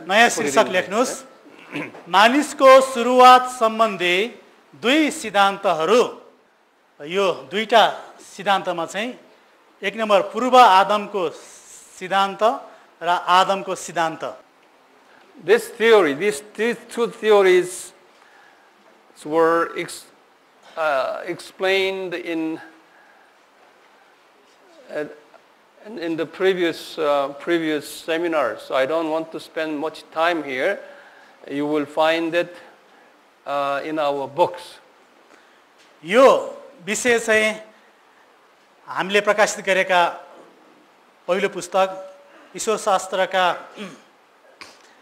नयाँ शीर्षक लेख्नुस् मानिसको सुरुवात सम्बन्धी दुई सिद्धान्तहरू यो दुईटा सिद्धान्तमा चाहिँ एक नम्बर पूर्व आदमको सिद्धान्त र आदमको सिद्धान्त These two theories were explained in the previous seminars. So I don't want to spend much time here. You will find it in our books. यो विषय चाहिँ हामीले प्रकाशित गरेका पहिलो पुस्तक ईश्वरशास्त्रका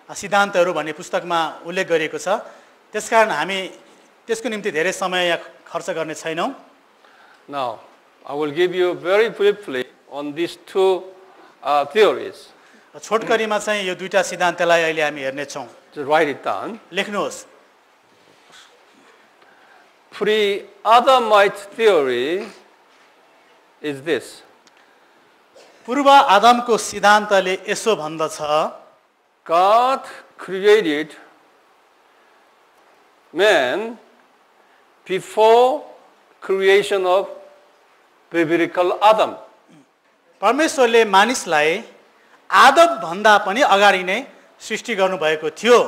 सिद्धान्तहरू भन्ने पुस्तकमा उल्लेख गरिएको छ। त्यसकारण हामी त्यसको निम्ति धेरै समय खर्च गर्ने छैनौं। Now, I will give you very briefly on these two theories. छोटकरीमा चाहिँ यो दुईटा सिद्धान्तलाई अहिले हामी हेर्ने छौं। Just write it down. लेख्नुहोस्। Pre-Adamite theory is this. पूर्व आदमको सिद्धान्तले यसो भन्दछ God created man before creation of biblical Adam. परमेश्वरले मानिसलाई आदम भन्दा पनि अगाडि नै सृष्टि गर्नु भएको थियो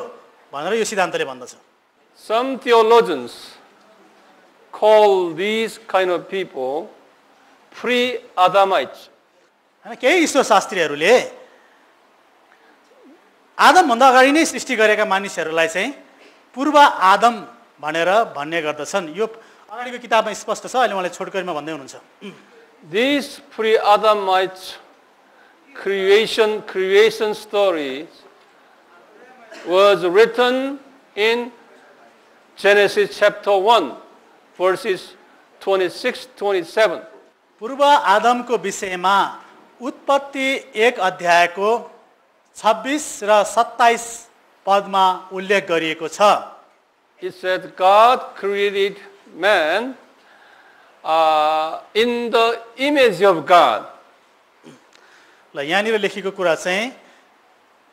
भनेर यो सिद्धान्तले भन्दछ। Some theologians call these kind of people pre-Adamites. हैन केही ईश्वरशास्त्रीहरूले आदम भन्दा अगाडि नै सृष्टि गरेका मानिसहरूलाई चाहिँ पूर्व आदम भनेर भन्ने गर्दछन्। यो अगाडिको किताबमा स्पष्ट छ। अहिले मलाई छोटकरीमा भन्दै हुनुहुन्छ। These pre-Adamite creation stories was written in Genesis chapter 1 verses 26-27. पूर्व आदमको विषयमा उत्पत्ति 1 अध्यायको 26 र 27 पदमा उल्लेख गरिएको छ। It said God created man in the image of God. ल यहाँनिर लेखेको कुरा चाहिँ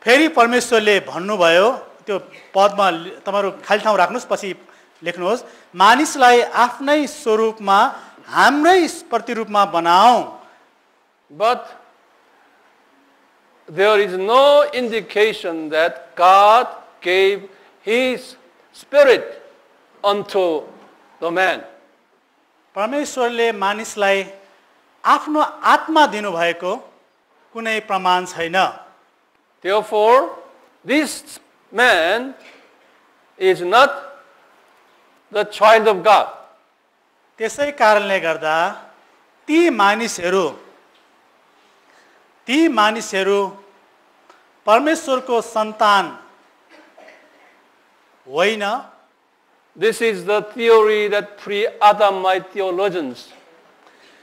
फेरि परमेश्वरले भन्नुभयो त्यो पदमा तपाईहरु खाली ठाउँ राख्नुस् पछि लेख्नुहोस् मानिसलाई आफ्नै स्वरूपमा हाम्रै प्रतिरूपमा बनाऊ। But there is no indication that God gave his spirit unto the man. परमेश्वरले मानिसलाई आफ्नो आत्मा दिनुभएको कुनै प्रमाण छैन। Therefore, this man is not the child of God. त्यसै कारणले गर्दा ती मानिसहरू परमेश्वरको सन्तान होइन। This is the theory that pre-Adamite theologians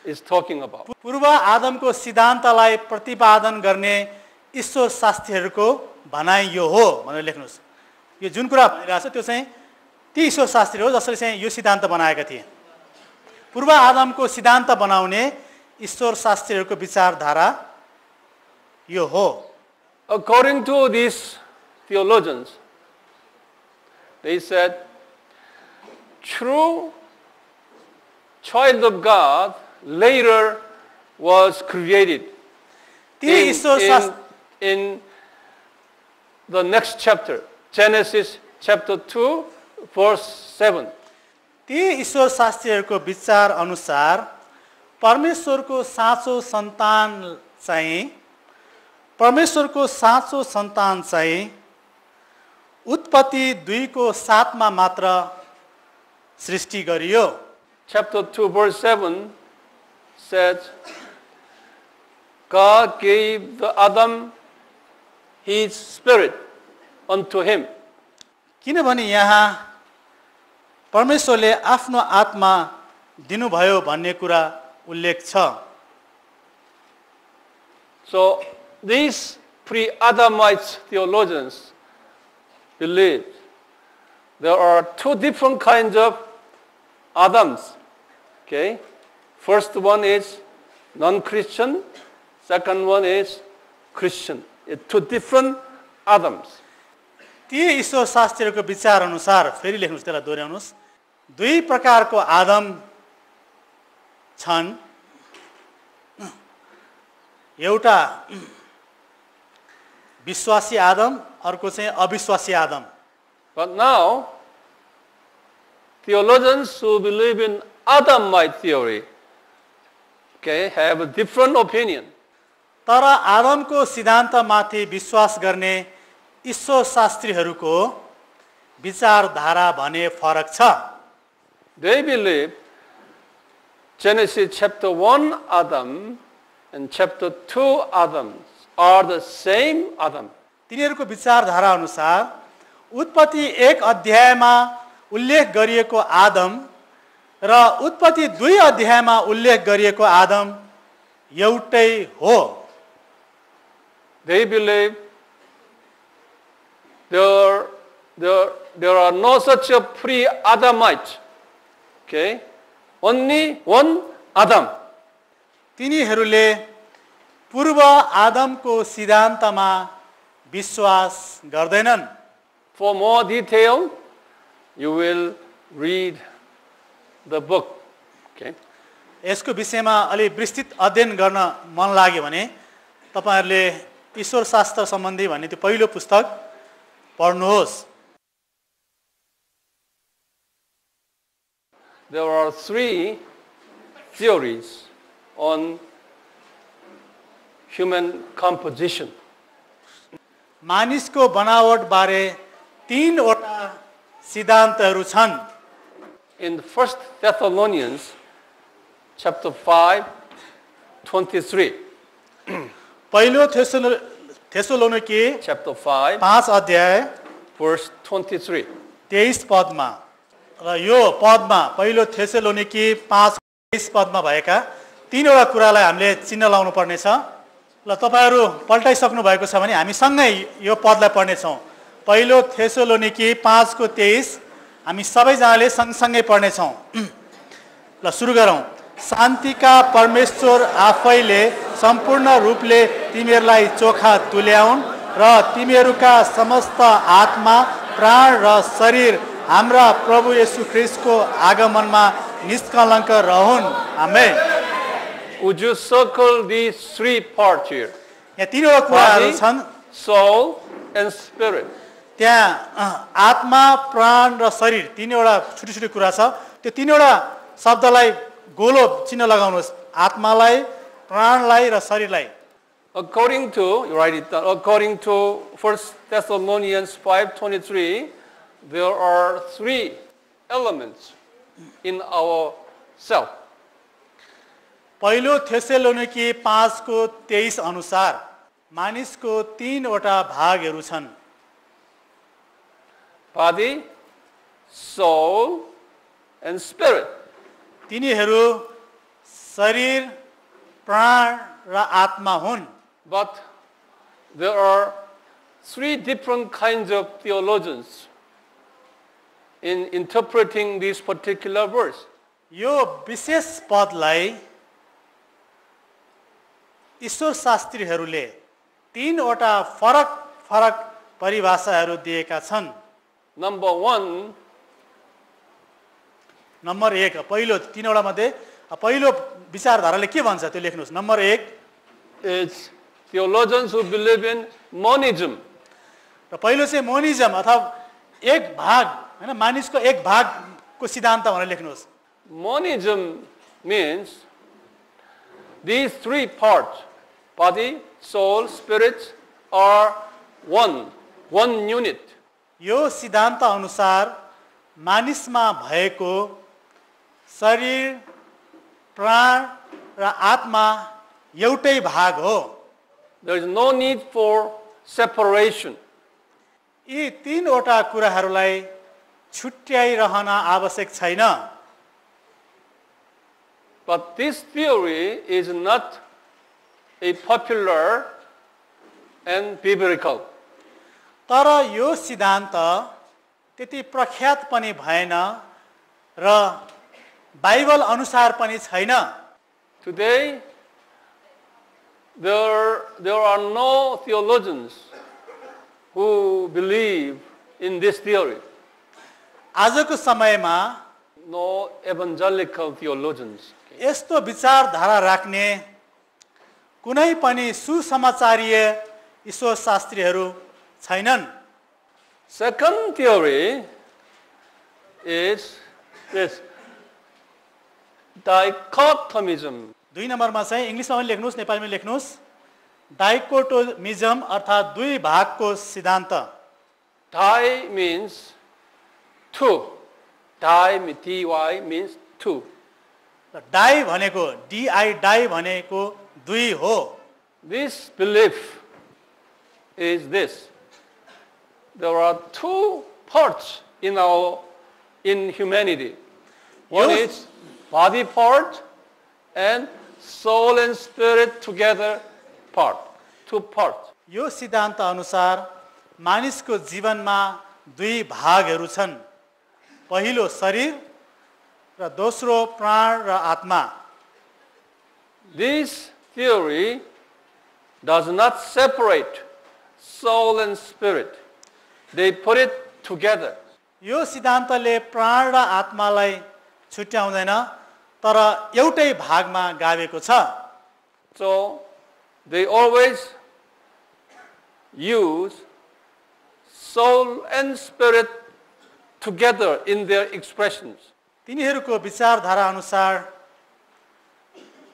is talking about. पूर्व आदमको सिद्धान्तलाई प्रतिपादन गर्ने ईश्वर शास्त्रीहरूको भनाइ यो हो भनेर लेख्नुस्। यो जुन कुरा भनिरहेछ त्यो चाहिँ ती ईश्वर शास्त्री हो जसले चाहिँ यो सिद्धान्त बनाएका थिए। पूर्व आदमको सिद्धान्त बनाउने ईश्वर शास्त्रीहरूको विचारधारा यो हो। According to these theologians, they said true child of God later was created in the next chapter, Genesis chapter 2 verse 7. ती ईश्वर शास्त्रीहरूको विचार अनुसार परमेश्वरको साँचो सन्तान चाहिँ उत्पत्ति 2 को 7 मा मात्र सृष्टि गरियो। Chapter 2 verse 7 says God gave the Adam his spirit unto him. किनभने यहाँ परमेश्वरले आफ्नो आत्मा दिनुभयो भन्ने कुरा उल्लेख छ। So these pre-Adamite theologians believe there are two different kinds of Adams. Okay? First one is non-Christian, second one is Christian. It's two different Adams. ती ईश्वर शास्त्रीहरूको विचार अनुसार फेरि लेख्नुस्, त्यसलाई दोहोऱ्याउनुस्, दुई प्रकारको आदम छन्। एउटा विश्वासी आदम, अर्को चाहिँ अविश्वासी Adam. But now, theologians who believe in Adamite theory, okay, have a different opinion. तर आदमको सिद्धान्तमाथि विश्वास गर्ने ईश्वर शास्त्रीहरूको विचारधारा भने फरक छ। They believe Genesis chapter 1 Adam and chapter 2 Adam are the same Adam. तिनीहरूको विचारधारा अनुसार उत्पत्ति 1 अध्यायमा उल्लेख गरिएको आदम र उत्पत्ति 2 अध्यायमा उल्लेख गरिएको आदम एउटै हो। They believe there are no such a pre-Adamite. Okay? Only one Adam. तिनीहरूले पूर्व आदमको सिद्धान्तमा विश्वास गर्दैनन्। For more detail, you will read the book. Okay? यसको विषयमा अलि विस्तृत अध्ययन गर्न मन लाग्यो भने तपाईहरुले ईश्वर शास्त्र सम्बन्धी भन्ने त्यो पहिलो पुस्तक पढ्नुहोस्। There are 3 theories on human composition. मानिसको बनावट बारे 3 वटा सिद्धान्तहरू छन्। In 1 Thessalonians chapter 5, 23. पहिलो थेसलोनिके Chapter 5, 5 अध्याय verse 23. 23 पदमा र यो पदमा पहिलो थेसलोनिके 5 23 पदमा भएका 3 वटा कुरालाई हामीले चिन्ह लाउनु पर्ने छ। ल तपाईहरु पल्टाइसक्नु भएको छ भने हामी सँगै यो पदलाई पढ्ने छौं। पहिलो थेसलोनिके 5 को 23 हामी सबैजनाले सँगसँगै पढ्ने छौं। ल सुरु गरौं। शान्तिका परमेश्वर आफैले सम्पूर्ण रूपले तिमीहरूलाई चोखा तुल्याउन् र तिमीहरूका समस्त आत्मा, प्राण र शरीर हाम्रा प्रभु येशू ख्रीष्टको आगमनमा निष्कलङ्क रहन्। आमेन। Would you circle these 3 parts here? यहाँ 3 वटा कुराहरू Body, छन्। soul, and spirit. त्यहाँ आत्मा, प्राण र शरीर 3 वटा छुटी-छुटी कुरा छ। त्यो 3 वटा शब्दलाई गोलो चिन्ह लगाउनुहोस्। आत्मालाई, प्राणलाई र शरीरलाई। According to, you write it down, according to 1 Thessalonians 5:23, there are 3 elements in our self. पहिलो थेसलोनिके 5 को 23 अनुसार मानिसको 3 वटा भागहरू छन्। Body, soul, and spirit. तिनीहरू शरीर, प्राण र आत्मा हुन्। But there are 3 different kinds of theologians in interpreting this particular verse. यो विशेष पदलाई ईश्वर शास्त्रीहरूले 3 वटा फरक परिभाषाहरू दिएका छन्। Number 1, नम्बर 1 पहिलो 3 वटा मध्ये पहिलो विचारधाराले के भन्छ त्यो लेख्नुस्। Number 1 is theologians who believe in monism. र पहिलो चाहिँ मोनिजम अथवा एक भाग हैन, मानिसको एक भागको सिद्धान्त भनेर लेख्नुहोस्। Monism means these 3 parts, body, soul, spirit, are one unit. यो सिद्धान्त अनुसार मानिसमा भएको शरीर, प्राण र आत्मा एउटै भाग हो। There is no need for separation. यी 3 वटा कुराहरूलाई छुट्याइरहन आवश्यक छैन। But this theory is not a popular and biblical. तर यो सिद्धान्त त्यति प्रख्यात पनि भएन र बाइबल अनुसार पनि छैन। Today, there are no theologians who believe in this theory. आजको समयमा No evangelical theologians. यस्तो विचारधारा राख्ने कुनै पनि सुसमाचारीय ईश्वर शास्त्रीहरू छैनन्। Second theory is this dichotomism. 2 नम्बरमा चाहिँ इङ्ग्लिसमा पनि लेख्नुहोस्, नेपालीमा लेख्नुहोस्। डाइकोटोमिजम अर्थात् दुई भागको सिद्धान्त। Di means two. Di, T-Y means two. Di भनेको DI डाइ भनेको दुई हो। This belief is this. There are two parts in humanity. One Yes. is body part and soul and spirit together part. Two parts. यो सिद्धान्त अनुसार मानिसको जीवनमा दुई भागहरू छन्। पहिलो शरीर र दोस्रो प्राण र आत्मा। This theory does not separate soul and spirit. They put it together. यो सिद्धान्तले प्राण र आत्मालाई छुट्याउँदैन, तर एउटै भागमा गाभेको छ। So they always use soul and spirit together in their expressions. तिनीहरूको विचारधारा अनुसार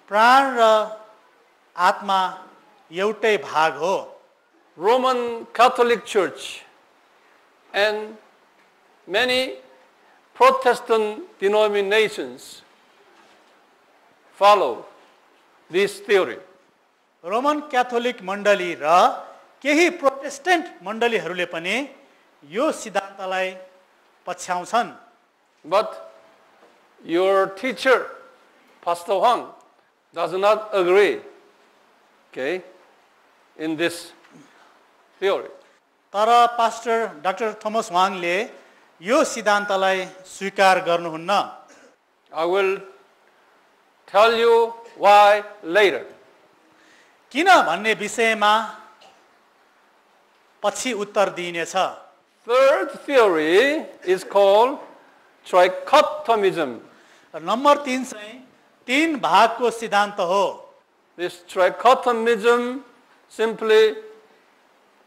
प्राण र आत्मा एउटै भाग हो। Roman Catholic Church and many Protestant denominations follow this theory. Roman Catholic मण्डली र केही प्रोटेस्टेन्ट मण्डलीहरूले पनि यो सिद्धान्तलाई पछ्याउँछन्। But your teacher, Pastor Huang, does not agree, okay, in this theory. तर पास्टर डाक्टर थोमस वाङले यो सिद्धान्तलाई स्वीकार गर्नुहुन्न। I will tell you why later. किन भन्ने विषयमा पछि उत्तर दिइनेछ। Third theory is called trichotomism. Number 3 चाहिँ तीन भागको सिद्धान्त हो। This trichotomism simply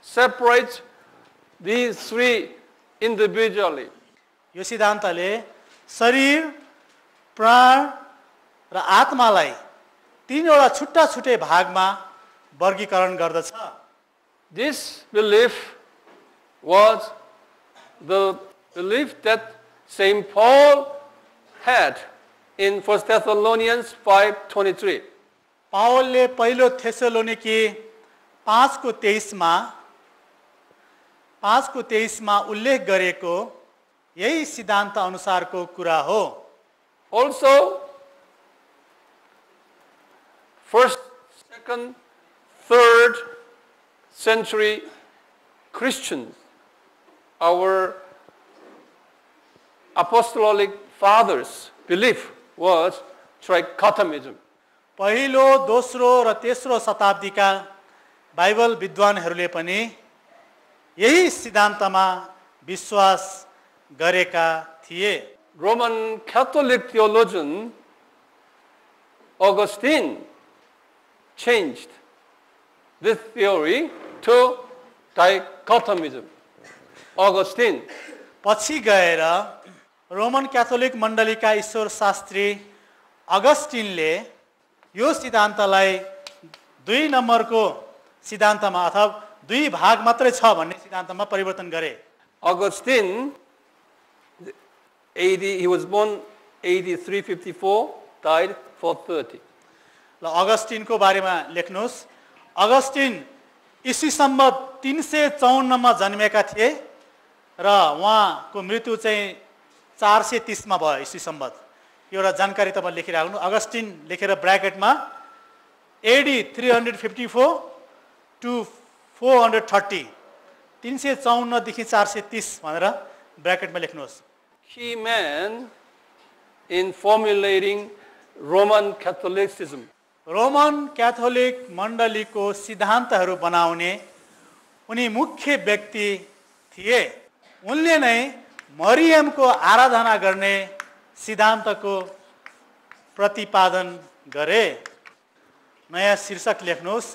separates these three individually. यो सिद्धान्तले शरीर, प्राण र आत्मालाई तीनवटा छुट्टा छुट्टै भागमा वर्गीकरण गर्दछ। This belief was the belief that St. Paul had in 1 Thessalonians 5:23. पावलले पहिलो थेसलोनिकी 5:23 मा उल्लेख गरेको यही सिद्धान्त अनुसारको कुरा हो। Also, 1st, 2nd, 3rd century Christians, our apostolic fathers' belief was trichotomism. पहिलो, दोस्रो र तेस्रो शताब्दीका बाइबल विद्वानहरूले पनि यही सिद्धान्तमा विश्वास गरेका थिए। Roman Catholic theologian Augustine changed this theory to dichotomism. Augustine. पछि गएर रोमन क्याथोलिक मण्डलीका ईश्वर शास्त्री अगस्टिनले यो सिद्धान्तलाई 2 नम्बरको सिद्धान्तमा अथवा दुई भाग मात्रै छ भन्ने सिद्धान्तमा परिवर्तन गरे। Augustine, he was born AD 354, died 430. ल अगस्टिनको बारेमा लेख्नुहोस्। अगस्टिन ईस्वी सम्वत 354 मा जन्मेका थिए र उहाँको मृत्यु चाहिँ 430 मा भयो ईस्वी सम्वत। एउटा जानकारी तपाईं लेखिराख्नु। अगस्टिन लेखेर ब्र्याकेटमा AD 354 to 430, 354 देखि 430 भनेर ब्र्याकेटमा लेख्नुहोस्। Key man in formulating Roman Catholicism. Roman Catholic मण्डलीको सिद्धान्तहरू बनाउने उनी मुख्य व्यक्ति थिए। उनले नै मरियमको आराधना गर्ने सिद्धान्तको प्रतिपादन गरे। नयाँ शीर्षक लेख्नुहोस्,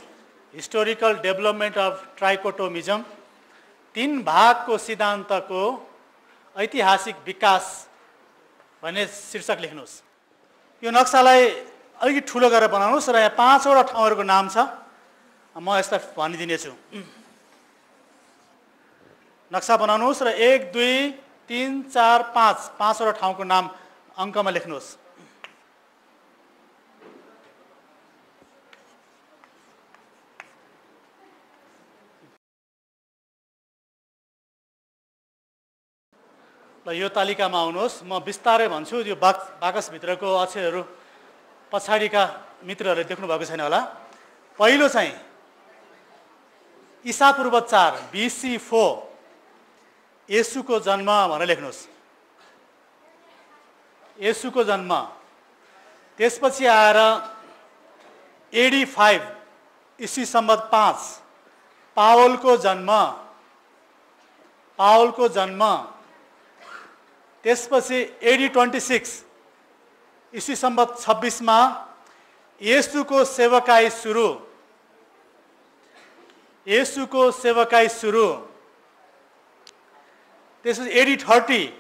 हिस्टोरिकल डेभलपमेन्ट अफ ट्राइकोटोमिजम, 3 भागको सिद्धान्तको ऐतिहासिक विकास भन्ने शीर्षक लेख्नुहोस्। यो नक्सालाई अलिकति ठुलो गरेर बनाउनुहोस् र यहाँ 5वटा ठाउँहरूको नाम छ, म यसलाई भनिदिनेछु। नक्सा बनाउनुहोस् र 1, 2, 3, 4, 5वटा ठाउँको नाम अङ्कमा लेख्नुहोस्। ल यो तालिकामा आउनुहोस्, म बिस्तारै भन्छु। यो बाकसभित्रको अक्षरहरू पछाडिका मित्रहरूले देख्नु भएको छैन होला। पहिलो चाहिँ ईसापूर्व 4 BC 4 येशूको जन्म भनेर लेख्नुहोस्। येशूको जन्म। त्यसपछि आएर AD 5 ईसा संवत 5 पावलको जन्म। पावलको जन्म। त्यसपछि AD 26 ईसा संवत 26 मा येशूको सेवकाई सुरु। येशूको सेवकाई सुरु। त्यसपछि AD 30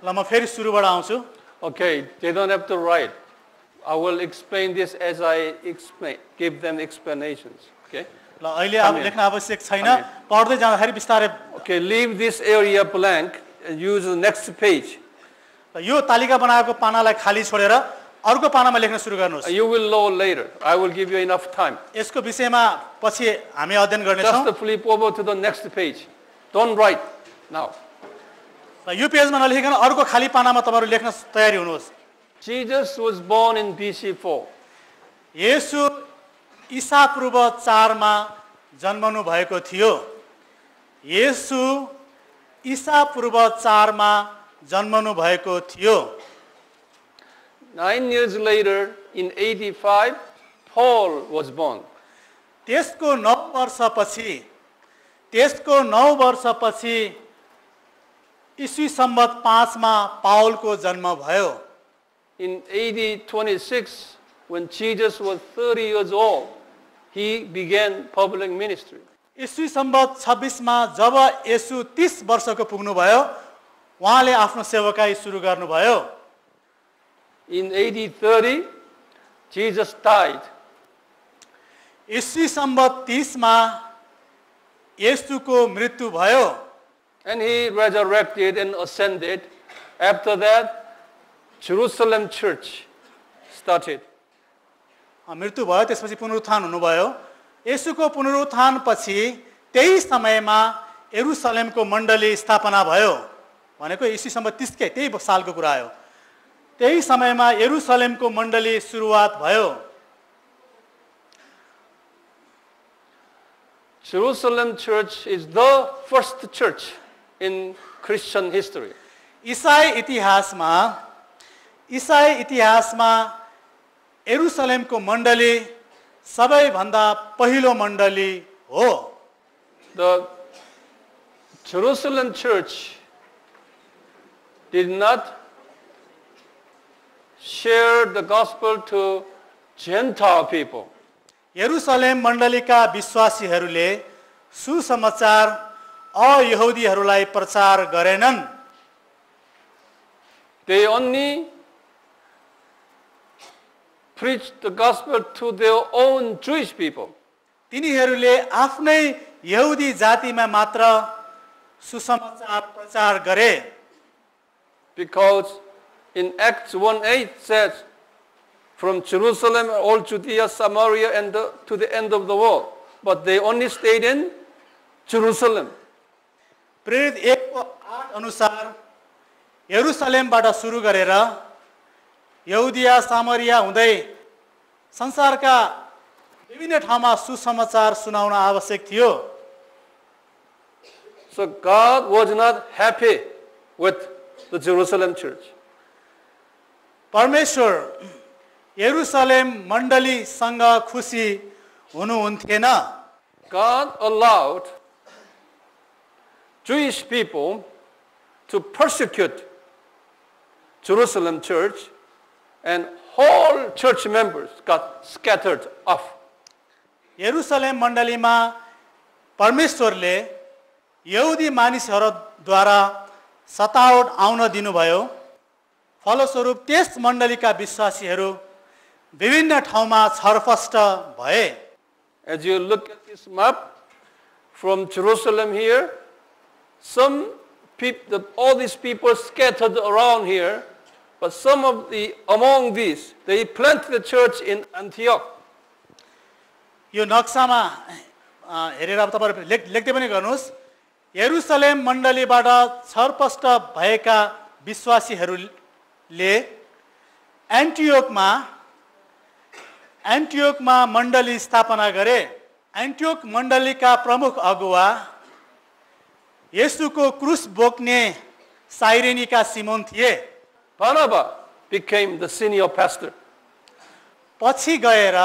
ल म फेरि सुरुबाट आउँछु। Okay, they don't have to write. I will explain this as I give them explanations. Okay. ल अहिले अब लेख्न आवश्यक छैन, पढ्दै जाँदाखेरि बिस्तारै। Okay, leave this area blank and use the next page. ल यो तालिका बनाएको पानालाई खाली छोडेर अर्को पानामा लेख्न सुरु गर्नुहोस्। You will know later. I will give you enough time. यसको विषयमा पछि हामी अध्ययन गर्नेछौँ। Just flip over to the next page. Don't write now. ल यो पेजमा नलेखिकन अर्को खाली पानामा तपाईहरु लेख्न तयारी हुनुहोस्। Jesus was born in BC 4. येशू ईसा पूर्व 4 मा जन्मनु भएको थियो। येशू ईसा पूर्व 4 मा जन्मनु भएको थियो। 9 years later, in 85, Paul was born. त्यसको 9 वर्षपछि ईसा संवत 5 मा पावलको जन्म भयो। In AD 26, when Jesus was 30 years old, he began public ministry. ईसा संवत 26 मा जब येशू 30 वर्षको पुग्नु भयो, उहाँले आफ्नो सेवकाई सुरु गर्नुभयो। In AD 30, Jesus died. ईसा संवत 30 मा येशूको मृत्यु भयो। And he resurrected and ascended. After that, Jerusalem church started. मृत्यु भयो, त्यसपछि पुनरुत्थान हुनुभयो। येशूको पुनरुत्थान पछि त्यही समयमा यरुशलेमको मण्डली स्थापना भयो। भनेको ईसा संवत 30 कै त्यही सालको कुरा हो। त्यही समयमा यरुशलेमको मण्डली सुरुवात भयो। Jerusalem church is the first church in Christian history. ईसाई इतिहासमा यरुशलेमको मण्डली सबैभन्दा पहिलो मण्डली हो। The Jerusalem church did not share the gospel to Gentile people. यरुशलेम मण्डलीका विश्वासीहरूले सुसमाचार अयहुदीहरूलाई प्रचार गरेनन्। They only preached the gospel to their own Jewish people. तिनीहरूले आफ्नै यहुदी जातिमा मात्र सुसमाचार प्रचार गरे। Because in Acts 1:8 says, from Jerusalem, all Judea, Samaria, and to the end of the world. But they only stayed in Jerusalem. प्रेरित 1:8 अनुसार यरुशलेमबाट सुरु गरेर यहुदिया सामरिया हुँदै संसारका विभिन्न ठाउँमा सुसमाचार सुनाउन आवश्यक थियो। So God was not happy with the Jerusalem church. परमेश्वर यरुशलेम मण्डलीसँग खुसी हुनुहुन्थेन। God allowed Jewish people to persecute Jerusalem church, and whole church members got scattered off. यरुशलेम मण्डलीमा परमेश्वरले यहुदी मानिसहरूद्वारा सतावट आउन दिनुभयो। फलस्वरूप त्यस मण्डलीका विश्वासीहरू विभिन्न ठाउँमा छरफष्ट भए। As you look at this map from Jerusalem here, some people, all these people scattered around here, but some of among these, they planted the church in Antioch. यो नक्सामा हेरेर अब तपाईहरु लेख्दै पनि गर्नुस्। यरुशलेम मण्डलीबाट छरपष्ट भएका विश्वासीहरूले एन्टियोकमा मण्डली स्थापना गरे। एन्टियोक मण्डलीका प्रमुख अगुवा येशूको क्रुस बोक्ने साइरेनीका सिमोन थिए। Barnabas became the senior pastor. पछि गएर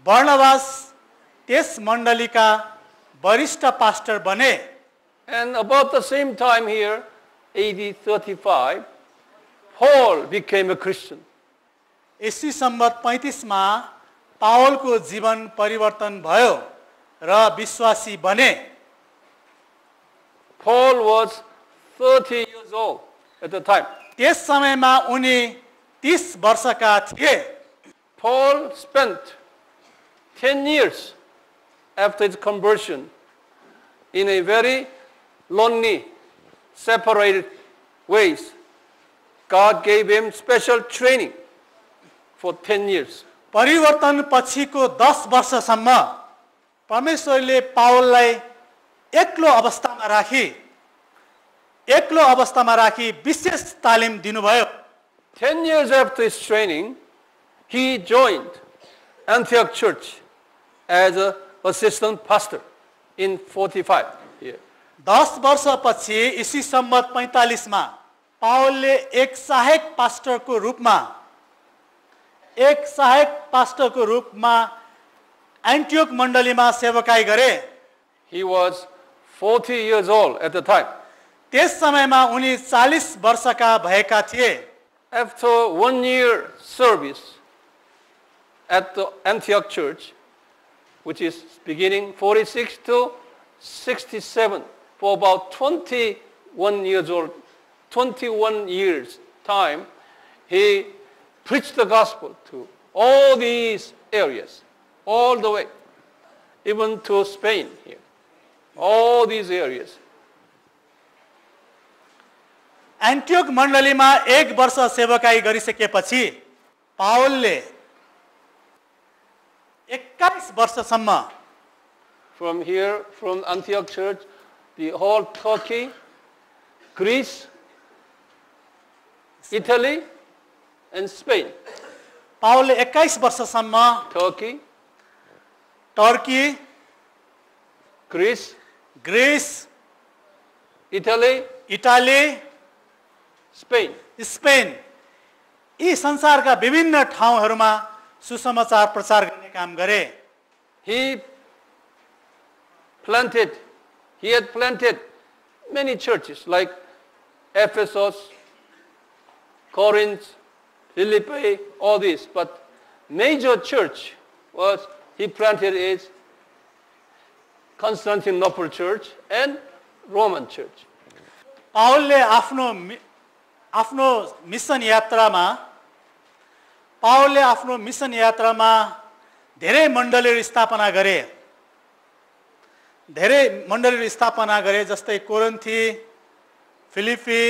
बर्नबास त्यस मण्डलीका वरिष्ठ पास्टर बने। And about the same time here, AD 35, Paul became a Christian. ईसा संवत 35 मा पावलको जीवन परिवर्तन भयो र विश्वासी बने। Paul was 30 years old at the time. त्यस समयमा उनी 30 वर्षका थिए। Paul spent 10 years after his conversion in a very lonely, separated ways. God gave him special training for 10 years. परिवर्तन पछिको 10 वर्षसम्म परमेश्वरले पावललाई एक्लो अवस्थामा राखी विशेष तालिम दिनुभयो। 10 years after his training, he joined Antioch Church as an assistant pastor in 45 here. 10 वर्षपछि ईसा संवत 45 मा पावलले एक सहायक पास्टरको रूपमा एन्टियोक मण्डलीमा सेवकाई गरे। He was 40 years old at the time. त्यस समयमा उनी 40 वर्षका भएका थिए। After 1 year service at the Antioch Church, which is beginning 46 to 67, for about 21 years time, he preached the gospel to all these areas, all the way, even to Spain here, all these areas. एन्टियोक मण्डलीमा 1 वर्ष सेवकाई गरिसकेपछि पावलले 21 वर्षसम्म From here, from Antioch Church, the whole Turkey, Greece, Italy, and Spain. पावलले 21 वर्षसम्म Turkey, Turkey, Greece, Italy, Spain. Spain यी संसारका विभिन्न ठाउँहरूमा सुसमाचार प्रचार गर्ने काम गरे। He had planted many churches like Ephesus, Corinth, Philippi, all these. But major church he planted is Constantinople Church and Roman Church. पावलले आफ्नो मिशन यात्रामा धेरै मण्डलीहरू स्थापना गरे जस्तै कोरिन्थी, फिलिपी,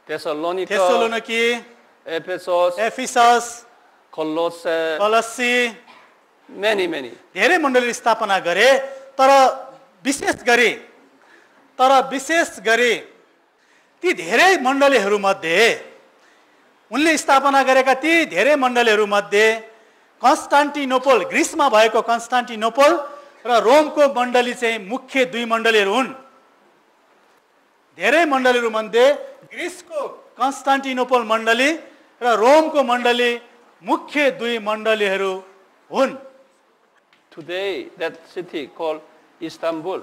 थेसलोनिकी, एफिसस, कोलोसी, many. धेरै मण्डली स्थापना गरे। तर विशेष गरी ती धेरै मण्डलीहरू मध्ये उनले स्थापना गरेका ती धेरै मण्डलीहरू मध्ये कन्स्टान्टिनोपल, ग्रीसमा भएको कन्स्टान्टिनोपल र रोमको मण्डली चाहिँ मुख्य 2 मण्डलीहरू हुन्। धेरै मण्डलीहरू मध्ये ग्रीसको कन्स्टान्टिनोपल मण्डली र रोमको मण्डली मुख्य 2 मण्डलीहरू हुन्। today that city called Istanbul.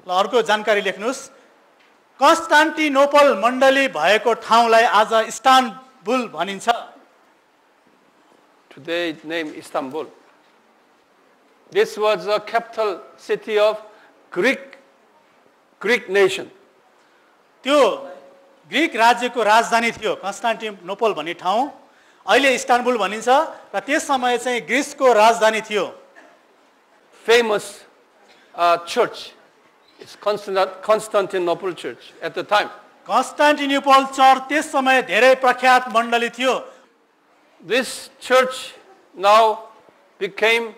ल अर्को जानकारी लेख्नुस् कन्स्टान्टिनोपल मण्डली भएको ठाउँलाई आज इस्तानबुल भनिन्छ Today it's named Istanbul. This was the capital city of Greek nation. त्यो ग्रीक राज्यको राजधानी थियो कन्स्टान्टिनोपल भन्ने ठाउँ अहिले इस्तानबुल भनिन्छ र त्यस समय चाहिँ ग्रीसको राजधानी थियो Famous church. It's Constantinople church at the time. Constantinople church त्यस समय धेरै प्रख्यात मण्डली थियो This church now became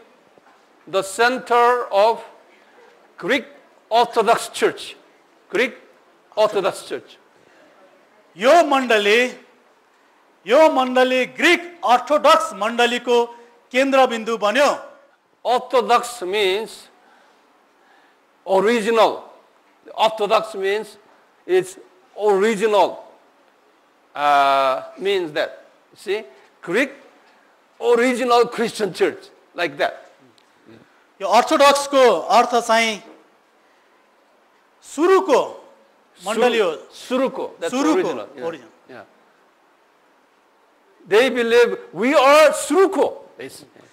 the center of Greek Orthodox Church. Greek Orthodox Church. यो मण्डली ग्रीक अर्थोडक्स मण्डलीको केन्द्रबिन्दु बन्यो Orthodox means original. Orthodox means it's original. Means that. See? Greek original Christian church. Like that. यो अर्थोडक्सको अर्थ चाहिँ सुरुको मण्डली हो Suruko. That's सुरुको original. Yeah. original. Yeah. They believe we are Suruko.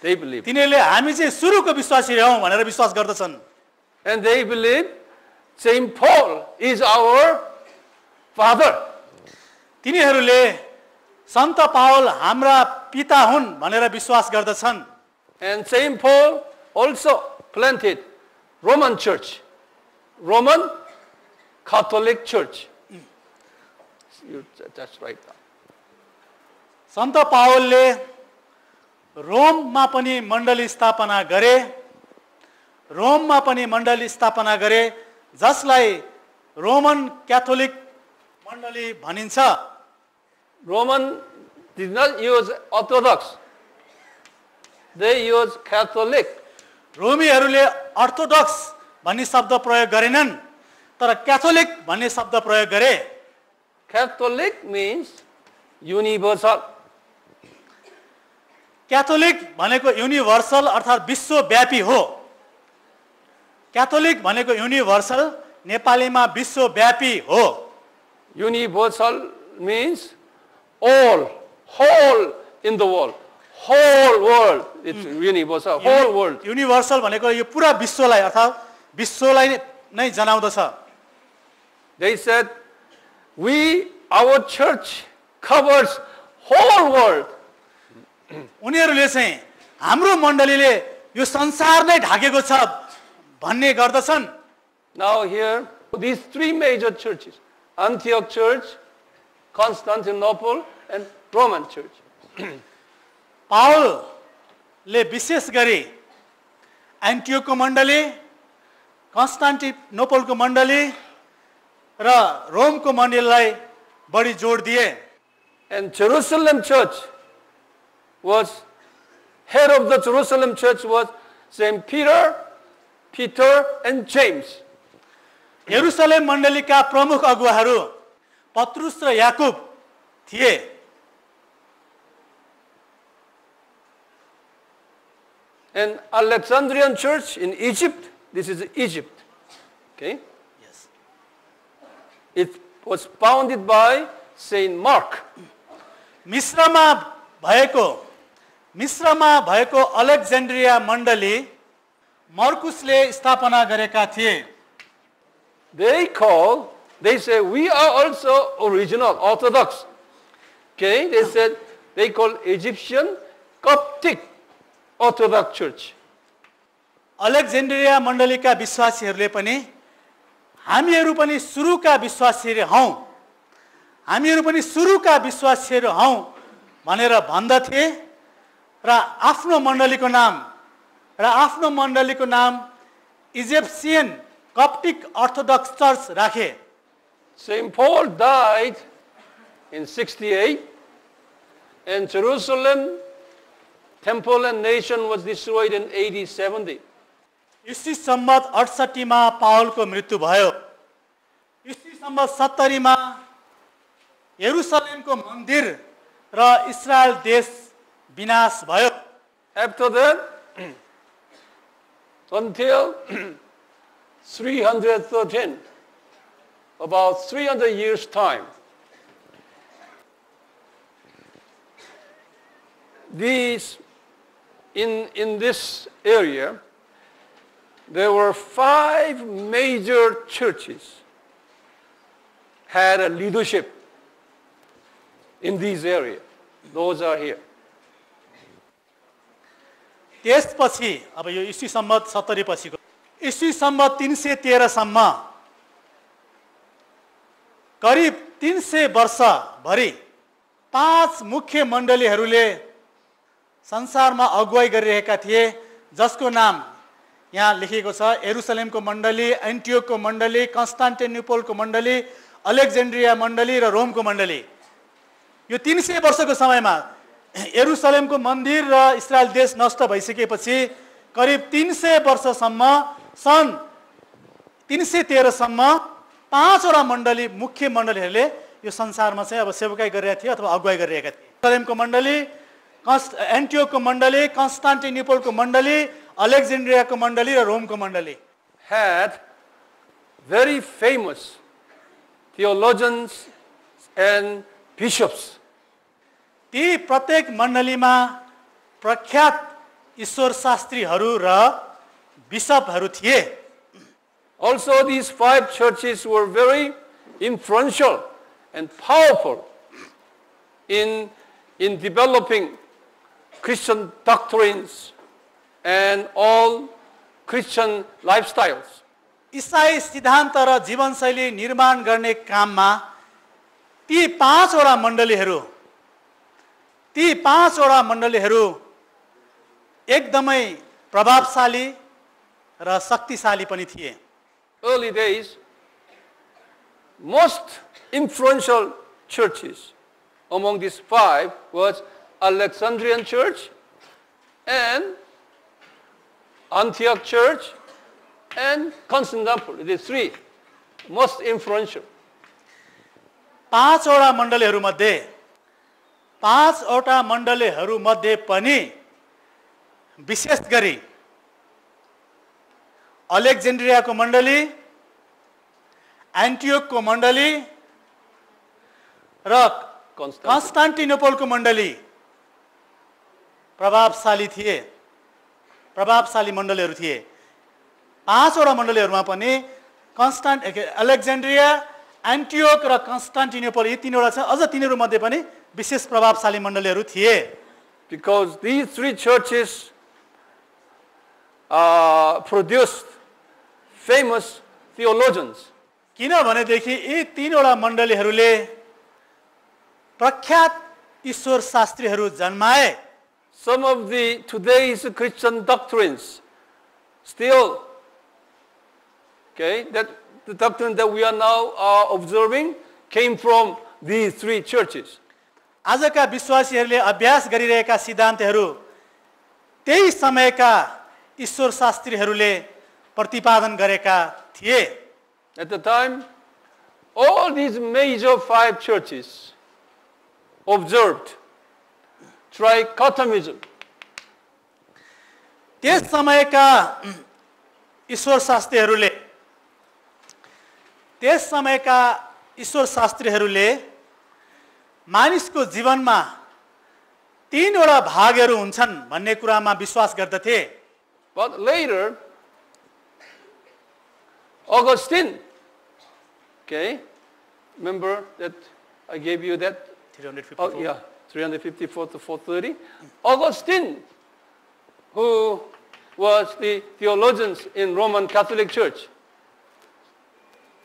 They believe. तिनीहरूले हामी चाहिँ सुरुको विश्वासी हौं भनेर विश्वास गर्दछन् And they believe Saint Paul is our father. तिनीहरूले सन्त पावल हाम्रा पिता हुन् भनेर विश्वास गर्दछन् And Saint Paul also planted Roman church. Roman Catholic church. That's right. सन्त पावलले रोममा पनि मण्डली स्थापना गरे जसलाई रोमन क्याथोलिक मण्डली भनिन्छ Roman did not use Orthodox. They use Catholic. रोमीहरूले अर्थोडक्स भन्ने शब्द प्रयोग गरेनन् तर क्याथोलिक भन्ने शब्द प्रयोग गरे Catholic means universal. क्याथोलिक भनेको युनिभर्सल अर्थात् विश्वव्यापी हो क्याथोलिक भनेको युनिभर्सल नेपालीमा विश्वव्यापी हो Universal means all, whole in the world. Whole world. It's universal. Whole world. Universal भनेको यो पुरा विश्वलाई अर्थात् विश्वलाई नै जनाउँदछ They said, our church covers whole world. उनीहरूले चाहिँ हाम्रो मण्डलीले यो संसार नै ढाकेको छ भन्ने गर्दछन् Now here, these three major churches, Antioch Church, Constantinople, and Roman Church. पावलले विशेष गरी एन्टियोकको मण्डली कन्स्टान्टिनोपलको मण्डली र रोमको मण्डलीलाई बढी जोड दिए And Jerusalem Church was, head of the Jerusalem Church was Saint Peter, and James. यरुशलेम मण्डलीका प्रमुख अगुवाहरू पत्रुस र याकुब थिए And Alexandrian Church in Egypt, this is Egypt. Okay? Yes. It was founded by Saint Mark. मिस्रमा भएको अलेक्जेन्ड्रिया मण्डली मर्कुसले स्थापना गरेका थिए They say we are also original Orthodox. Okay? They said they call Egyptian Coptic Orthodox Church. Alexandria मण्डलीका विश्वासीहरूले पनि हामीहरू पनि सुरुका विश्वासीहरू हौं भनेर भन्दथे र आफ्नो मण्डलीको नाम इजिप्सियन कप्टिक अर्थोडक्स चर्च राखे Saint Paul died in 68 and Jerusalem temple and nation was destroyed in AD 70. ईस्वी सम्वत 68 मा पावलको मृत्यु भयो ईस्वी सम्वत 70 मा यरुशलेमको मन्दिर र इस्रायल देश विनाश भयो After that, until 313, about 300 years' time. These, in this area, there were 5 major churches had a leadership in this area. Those are here. त्यसपछि अब यो ईस्वी सम्वत 70 पछिको ईस्वी सम्वत 313 सम्म करिब 300 वर्ष भरि 5 मुख्य मण्डलीहरूले संसारमा अगुवाई गरिरहेका थिए, जसको नाम यहाँ लेखिएको छ। यरुसलेमको मण्डली, एन्टियोकको मण्डली, कन्स्टान्टिनोपलको मण्डली, अलेक्जेन्ड्रिया मण्डली र रोमको मण्डली। यो 300 वर्षको समयमा यरुसलेमको मन्दिर र इस्रायल देश नष्ट भइसकेपछि करिब 300 वर्षसम्म सन् 313 सम्म 5 वटा मण्डली, मुख्य मण्डलीहरूले यो संसारमा चाहिँ अब सेवकाई गरिरहेका थिए अथवा अगुवाई गरिरहेका थिए। यरुसलेमको मण्डली, एन्टियोकको मण्डली, कन्स्टान्टिनोपलको मण्डली, अलेक्जेन्ड्रियाको मण्डली र रोमको मण्डली had very famous theologians and bishops. ती प्रत्येक मण्डलीमा प्रख्यात ईश्वर शास्त्रीहरू र बिशपहरू थिए। Also, these 5 churches were very influential and powerful in developing Christian doctrines and all Christian lifestyles. ईसाई सिद्धान्त र जीवनशैली निर्माण गर्ने काममा ती 5 वटा मण्डलीहरू एकदमै प्रभावशाली र शक्तिशाली पनि थिए। Early days, most influential churches among these 5 was Alexandrian Church and Antioch Church and Constantinople. The 3 most influential. 5 वटा मण्डलीहरू पनि विशेष गरी अलेक्जेन्ड्रियाको मण्डली, एन्टियोकको मण्डली र कन्स्टान्टिनोपलको मण्डली प्रभावशाली मण्डलीहरू थिए। 5 वटा मण्डलीहरूमा पनि अलेक्जेन्ड्रिया, एन्टियोक र कन्स्टान्टिनोपल यी 3 वटा छ। अझ तिनीहरू मध्ये पनि विशेष प्रभावशाली मण्डलीहरू थिए। Because these 3 churches produced famous theologians. किनभनेदेखि यी 3 वटा मण्डलीहरूले प्रख्यात ईश्वर शास्त्रीहरू जन्माए। Some of today's Christian doctrines still, that the doctrine that we are now observing came from these 3 churches. आजका विश्वासीहरूले अभ्यास गरिरहेका सिद्धान्तहरू त्यही समयका ईश्वर शास्त्रीहरूले प्रतिपादन गरेका थिए। At the time, all these major 5 churches observed trichotomism. त्यस समयका ईश्वर शास्त्रीहरूले मानिसको जीवनमा 3 वटा भागहरू हुन्छन् भन्ने कुरामा विश्वास गर्दथे। But later, Augustine, remember that I gave you that? 354. 354 to 430. Augustine, who was the theologian in Roman Catholic Church,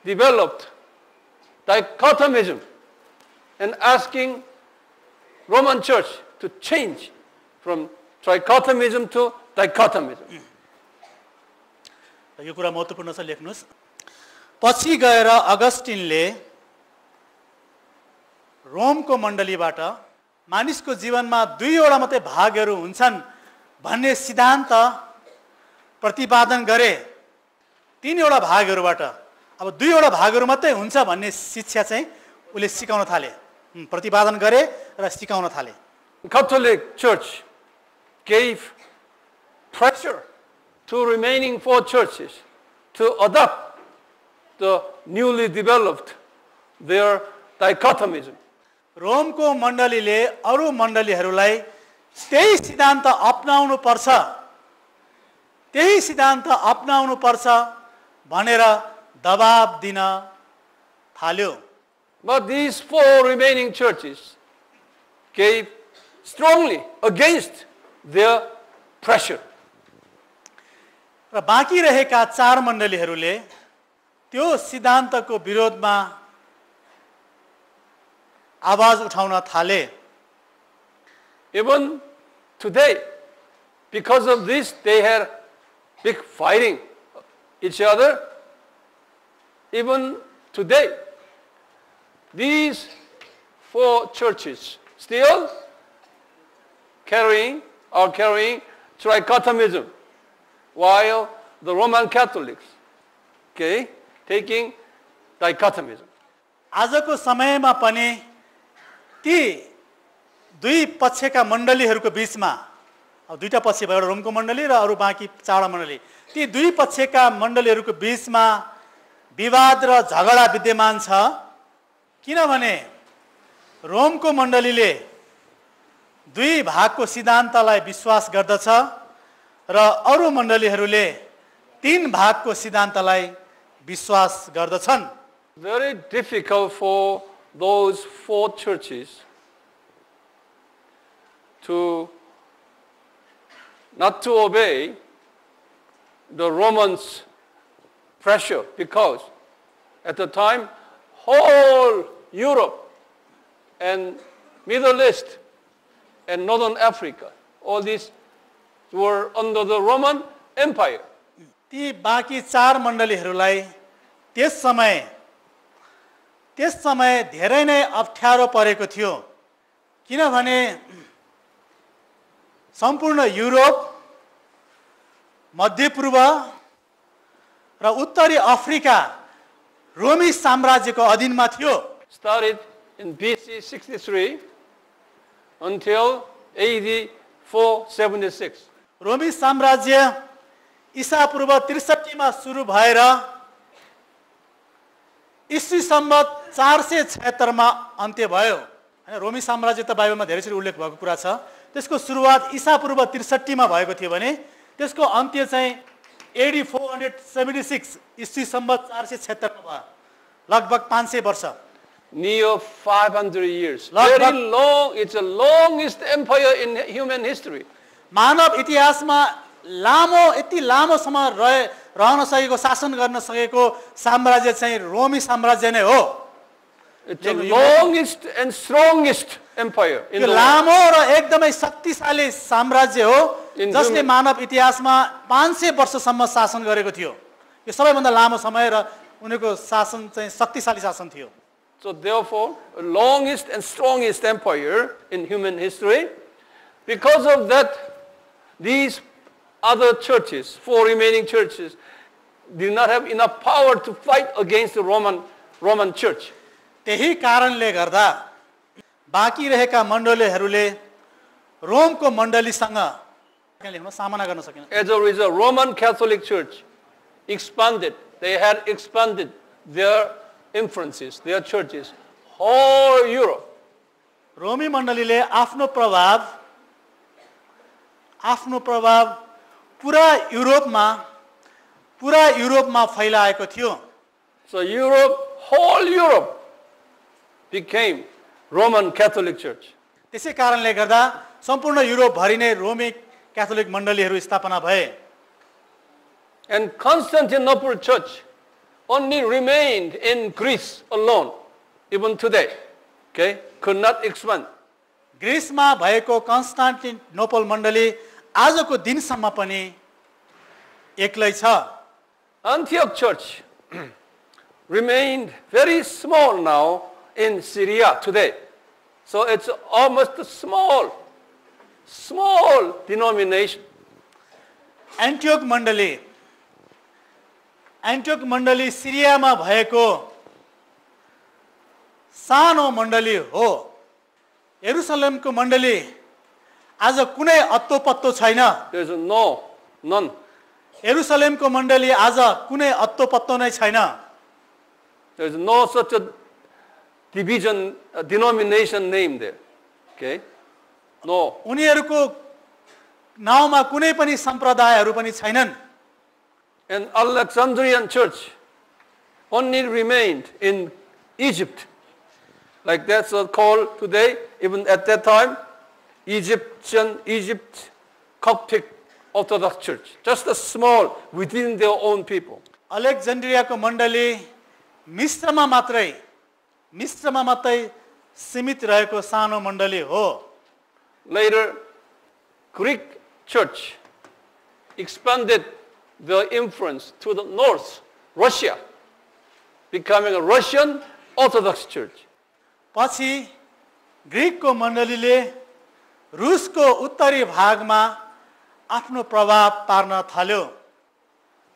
developed dichotomism and asking Roman Church to change from trichotomism to dichotomism. यो कुरा महत्त्वपूर्ण छ, लेख्नुस्। पछि गएर अगस्टिनले रोमको मण्डलीबाट मानिसको जीवनमा 2 वटा मात्रै भागहरू हुन्छन् भन्ने सिद्धान्त प्रतिपादन गरे। 3 वटा भागहरूबाट अब 2 वटा भागहरू मात्रै हुन्छ भन्ने शिक्षा चाहिँ उले सिकाउन थाले, प्रतिपादन गरे र सिकाउन थाले। Catholic Church gave pressure to remaining 4 churches to adopt the newly developed their dichotomism. रोमको मण्डलीले अरू मण्डलीहरूलाई त्यही सिद्धान्त अपनाउनु पर्छ, त्यही सिद्धान्त अपनाउनु पर्छ भनेर दबाब दिन थाल्यो। But these 4 remaining churches gave strongly against their pressure. र बाँकी रहेका 4 मण्डलीहरूले त्यो सिद्धान्तको विरोधमा आवाज उठाउन थाले। Even today, because of this, they had big fighting each other. Even today, these 4 churches still carrying trichotomism, while the Roman Catholics, taking dichotomism. आजको समयमा पनि ती दुई पक्षका मण्डलीहरूको बीचमा, अब दुईटा पक्ष भयो, एउटा रोमको मण्डली र अरू बाँकी 4 मण्डली, ती दुई पक्षका मण्डलीहरूको बीचमा विवाद र झगडा विद्यमान छ। किनभने रोमको मण्डलीले 2 भागको सिद्धान्तलाई विश्वास गर्दछ र अरू मण्डलीहरूले 3 भागको सिद्धान्तलाई विश्वास गर्दछन्। Very difficult for those 4 churches to not to obey the Romans' pressure, because at the time whole Europe and Middle East and Northern Africa, all these were under the Roman Empire. ती बाँकी 4 मण्डलीहरूलाई त्यस समय धेरै नै अप्ठ्यारो परेको थियो। किनभने सम्पूर्ण युरोप, मध्यपूर्व र उत्तरी अफ्रिका रोमी साम्राज्यको अधीनमा थियो। Started in BC 63 until AD 476. रोमी साम्राज्य ईसा पूर्व 63 मा सुरु भएर ईस्वी सम्वत 476 मा अन्त्य भयो। हैन, रोमी साम्राज्य त बाइबलमा धेरैचोटि उल्लेख भएको कुरा छ। त्यसको सुरुवात ईसा पूर्व 63 मा भएको थियो भने त्यसको अन्त्य चाहिँ AD 476 ईस्वी सम्वत 476 मा भयो। लगभग 500 वर्ष, Near 500 years. Very long. It's the longest empire in human history. मानव इतिहासमा लामो, यति लामो समय रहन सकेको, शासन गर्न सकेको साम्राज्य चाहिँ रोमी साम्राज्य नै हो। It's the longest and strongest empire in the world. लामो र एकदमै शक्तिशाली साम्राज्य हो जसले मानव इतिहासमा 500 वर्षसम्म शासन गरेको थियो। यो सबैभन्दा लामो समय र उनीको शासन चाहिँ शक्तिशाली शासन थियो। So therefore, longest and strongest empire in human history. Because of that, these other churches, 4 remaining churches, did not have enough power to fight against the Roman Church. त्यही कारणले गर्दा बाँकी रहेका मण्डलीहरूले रोमको मण्डलीसँग सामना गर्न सकेन। As a result, Roman Catholic Church expanded. They had expanded their influences, their churches, whole Europe. रोमी मण्डलीले आफ्नो प्रभाव पुरा युरोपमा फैलाएको थियो। So whole Europe became Roman Catholic Church. त्यसै कारणले गर्दा सम्पूर्ण युरोप भरि नै रोमी क्याथोलिक मण्डलीहरू स्थापना भए। And Constantinople Church only remained in Greece alone, even today. Could not expand. ग्रिसमा भएको कन्स्टान्टिनोपल मण्डली आजको दिनसम्म पनि एक्लै छ। Antioch Church remained very small now in Syria today. So it's almost a small denomination. एन्टियोक मण्डली सिरियामा भएको सानो मण्डली हो। यरुसलेमको मण्डली आज कुनै अत्तो पत्तो छैन। There's no None. यरुसलेमको मण्डली आज कुनै अत्तो पत्तो नै छैन. There is no such a division, a denomination name there. Okay? No. उनीहरूको नाउँमा कुनै पनि सम्प्रदायहरू पनि छैनन्. And Alexandrian church only remained in Egypt. Like that's called today, even at that time, Egypt Coptic Orthodox Church. Just a small within their own people. अलेक्जेन्ड्रियाको मण्डली मिस्रमा मात्रै सीमित रहेको सानो मण्डली हो. Later, Greek church expanded their influence to the north, Russia, becoming a Russian Orthodox Church. पछि ग्रीकको मण्डलीले रुसको उत्तरी भागमा आफ्नो प्रभाव पार्न थाल्यो.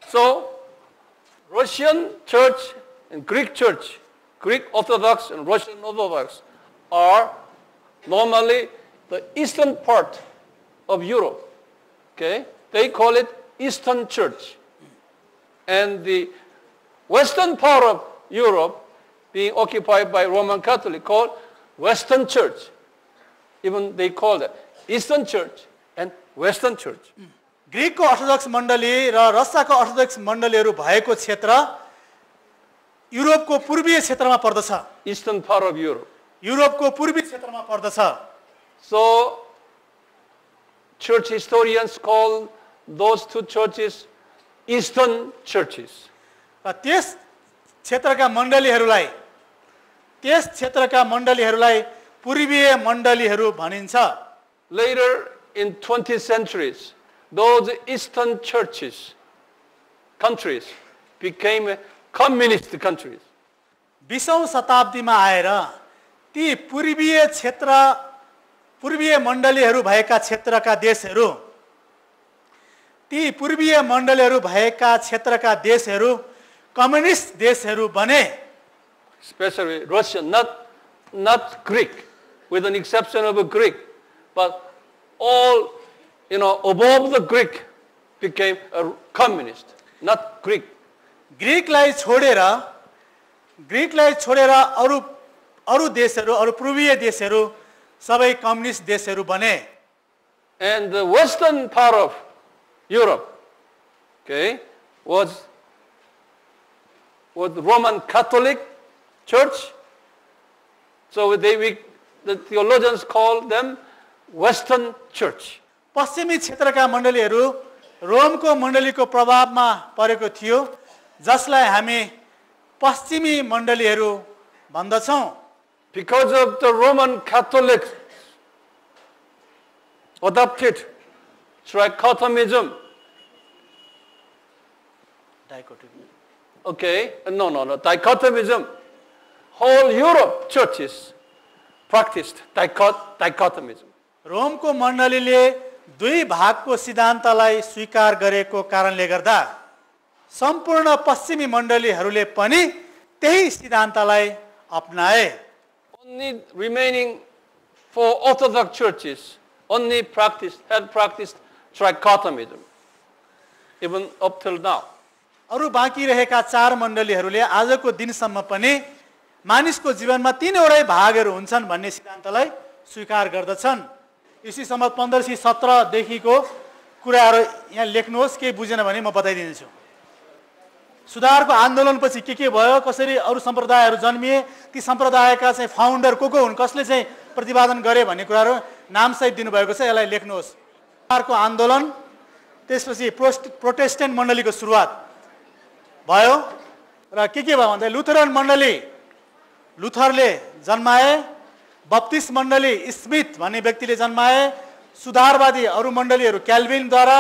So, Russian church and Greek church, Greek Orthodox and Russian Orthodox are normally the eastern part of Europe. Okay? They call it Eastern Church. And the western part of Europe being occupied by Roman Catholic called Western Church. Even they call it Eastern Church and Western Church. ग्रीकको orthodox मण्डली र रसियाको orthodox मण्डलीहरू भएको क्षेत्र युरोपको पूर्वीय क्षेत्रमा पर्दछ. Eastern part of Europe. युरोपको पूर्वी क्षेत्रमा पर्दछ. So, church historians call those two churches Eastern churches. र त्यस क्षेत्रका मण्डलीहरूलाई पूर्वीय मण्डलीहरू भनिन्छ. Later in 20th centuries, those Eastern churches, countries, became communist countries. 20औं शताब्दीमा आएर ती पूर्वीय मण्डलीहरू भएका क्षेत्रका कम्युनिस्ट देशहरू बने. Especially Russia, not Greek, with an exception of a Greek, but all, above the Greek became a communist, not Greek. ग्रीकलाई छोडेर अरू देशहरू, अरू पूर्वीय देशहरू सबै कम्युनिस्ट देशहरू बने. And the western part of Europe, okay, was Roman Catholic Church. So the theologians call them Western Church. पश्चिमी क्षेत्रका मण्डलीहरू रोमको मण्डलीको प्रभावमा परेको थियो, जसलाई हामी पश्चिमी मण्डलीहरू भन्दछौँ. Because of the Roman Catholic adopted trichotomism. Okay, no, dichotomism. Whole Europe churches practiced dichotomism. रोमको मण्डलीले दुई भागको सिद्धान्तलाई स्वीकार गरेको कारणले गर्दा सम्पूर्ण पश्चिमी मण्डलीहरूले पनि त्यही सिद्धान्तलाई अपनाए. Only remaining four Orthodox churches had practiced trichotomism, even up till now. अरू बाँकी रहेका चार मण्डलीहरूले आजको दिनसम्म पनि मानिसको जीवनमा तीनवटै भागहरू हुन्छन् भन्ने सिद्धान्तलाई स्वीकार गर्दछन्. इसी सम्बन्ध 1517 देखिको कुराहरू यहाँ लेख्नुहोस्. केही बुझेन भने म बताइदिन्छु. सुधारको आन्दोलनपछि के भयो, कसरी अरू सम्प्रदायहरू जन्मिए, ती सम्प्रदायका चाहिँ फाउन्डर को हुन्, कसले चाहिँ प्रतिपादन गरे भन्ने कुराहरू नामसहित दिनुभएको छ. यसलाई लेख्नुहोस्. सुधारको आन्दोलन, त्यसपछि प्रोटेस्टेन्ट मण्डलीको सुरुवात भयो र के भयो भन्दा लुथरन मण्डली लुथरले जन्माए, बप्तिस्ट मण्डली स्मिथ भन्ने व्यक्तिले जन्माए, सुधारवादी अरू मण्डलीहरू क्याल्भिनद्वारा,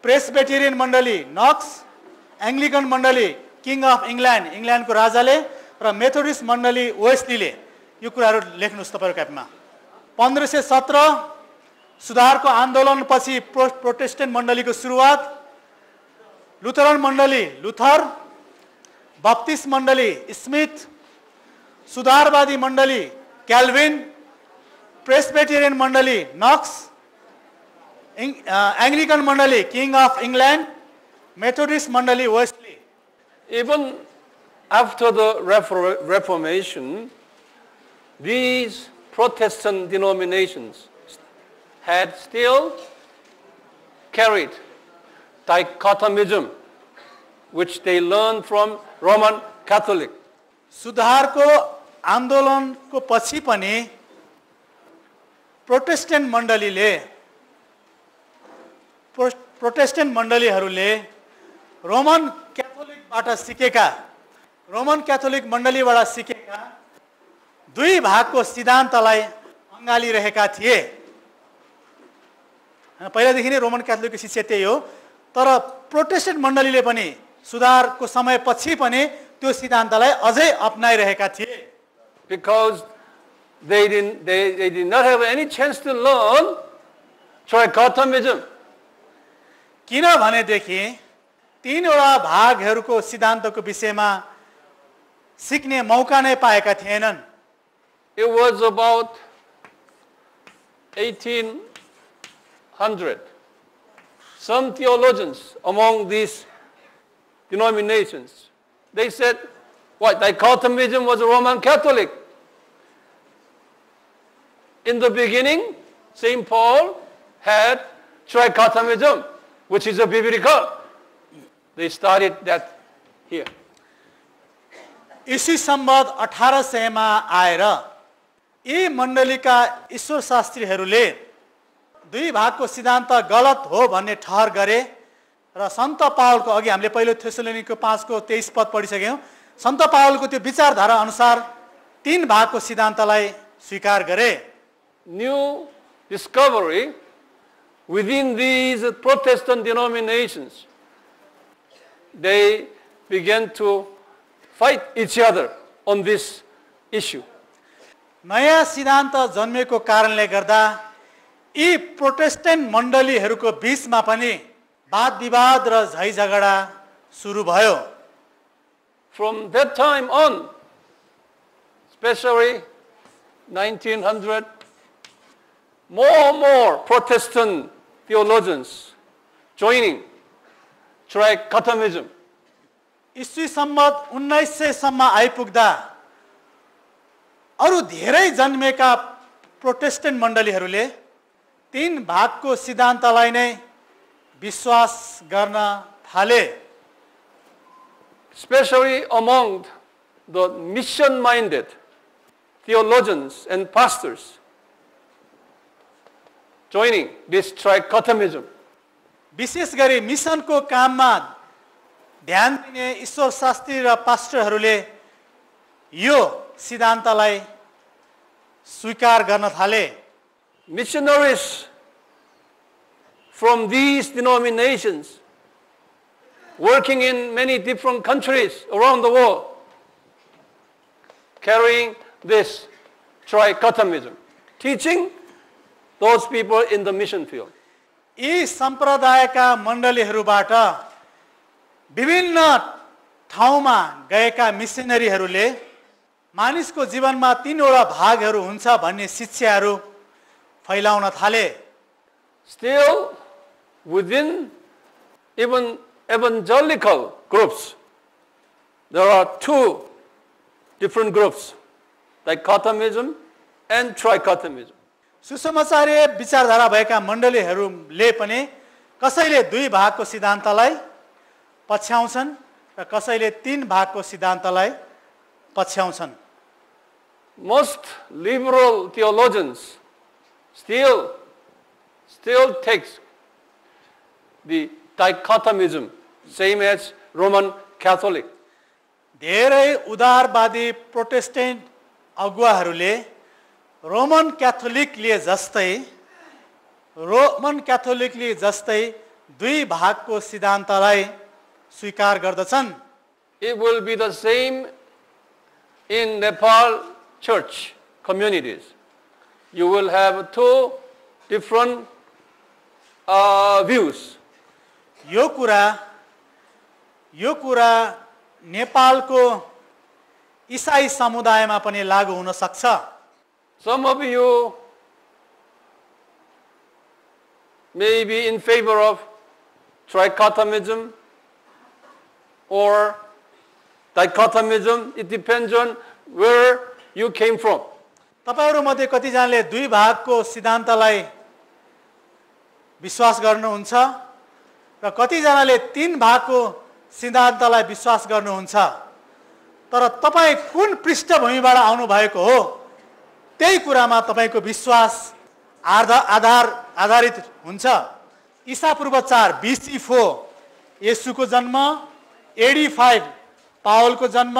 प्रेसबेटेरियन मण्डली नक्स, एङ्ग्लिकन मण्डली किङ अफ इङ्ल्यान्डको राजाले र मेथोडिस्ट मण्डली वेस्लीले. यो कुराहरू लेख्नुहोस् तपाईँको क्यापमा. 1517 सुधारको आन्दोलनपछि प्रोटेस्टेन्ट मण्डलीको सुरुवात, लुथरन मण्डली लुथर, बप्तिस्ट मण्डली स्मिथ, सुधारवादी मण्डली क्याल्भिन, प्रेसबेटेरियन मण्डली नक्स, एङ्ग्लिकन मण्डली किङ अफ इङ्ल्यान्ड, मेथोडिस्ट मण्डली vastly. Even after the Reformation, these Protestant denominations had still carried dichotomism, which they learned from Roman Catholic. सुधारको आन्दोलनको पछि पनि प्रोटेस्टेन्ट मण्डलीहरूले रोमन क्याथोलिक मण्डलीबाट सिकेका दुई भागको सिद्धान्तलाई अँगालिरहेका थिए. पहिलादेखि नै रोमन क्याथोलिकको शिक्षा त्यही हो, तर प्रोटेस्टेन्ट मण्डलीले पनि सुधारको समयपछि पनि त्यो सिद्धान्तलाई अझै अपनाइरहेका थिए. Because they did not have any chance to learn trichotomism. किनभनेदेखि तीनवटा भागहरूको सिद्धान्तको विषयमा सिक्ने मौका नै पाएका थिएनन्. It was about 1800. Some theologians among these denominations, they said, what, dichotomism was Roman Catholic. In the beginning, St. Paul had trichotomism, which is a biblical. They started that here. ईस्वी सम्बत 1800 मा आएर यी मण्डलीका ईश्वर शास्त्रीहरूले दुई भागको सिद्धान्त गलत हो भन्ने ठहर गरे र सन्त पावलको अघि हामीले पहिलो थेसलोनिके 5:23 पद पढिसक्यौं. सन्त पावलको त्यो विचारधारा अनुसार तीन भागको सिद्धान्तलाई स्वीकार गरे. New discovery within these Protestant denominations, they began to fight each other on this issue. नयाँ सिद्धान्त जन्मेको कारणले गर्दा यी प्रोटेस्टेन्ट मण्डलीहरूको बीचमा पनि वाद विवाद र झै झगडा सुरु भयो. From that time on, especially 1900, more Protestant theologians joining trichotomism. ईस्वी सम्बत 1900 सम्म आइपुग्दा अरु धेरै जन्मेका प्रोटेस्टेन्ट मण्डलीहरूले तीन भागको सिद्धान्तलाई नै विश्वास गर्न थाले. Especially among the mission-minded theologians and pastors joining this trichotomism. विशेष गरी मिसनको काममा ध्यान दिने ईश्वर शास्त्री र पास्टरहरूले यो सिद्धान्तलाई स्वीकार गर्न थाले. Missionaries from these denominations working in many different countries around the world, carrying this trichotomism, teaching those people in the mission field. यी सम्प्रदायका मण्डलीहरूबाट विभिन्न ठाउँमा गएका मिसनरीहरूले मानिसको जीवनमा तीनवटा भागहरू हुन्छ भन्ने शिक्षाहरू फैलाउन थाले. Still, within even evangelical groups, there are two different groups, dichotomism and trichotomism. सुसमाचार्य विचारधारा भएका मण्डलीहरूले पनि कसैले दुई भागको सिद्धान्तलाई पछ्याउँछन् र कसैले तीन भागको सिद्धान्तलाई पछ्याउँछन्. Most liberal theologians still takes the dichotomism, same as Roman Catholic. धेरै उदारवादी प्रोटेस्टेन्ट अगुवाहरूले रोमन क्याथोलिकले जस्तै दुई भागको सिद्धान्तलाई स्वीकार गर्दछन्. It will be the same in Nepal church communities. You will have two different views. यो कुरा नेपालको ईसाई समुदायमा पनि लागू हुन सक्छ. Some of you may be in favor of trichotomism or dichotomism. It depends on where you came from. तपाईहरु मध्ये कतिजनाले दुई भागको सिद्धान्तलाई विश्वास गर्नुहुन्छ र कतिजनाले तीन भागको सिद्धान्तलाई विश्वास गर्नुहुन्छ। तर तपाई कुन पृष्ठभूमिबाट आउनु भएको हो त्यही कुरामा तपाईको विश्वास आधारित हुन्छ। ईसा पूर्व 4 BC 4 येशूको जन्म, AD 5 पावलको जन्म,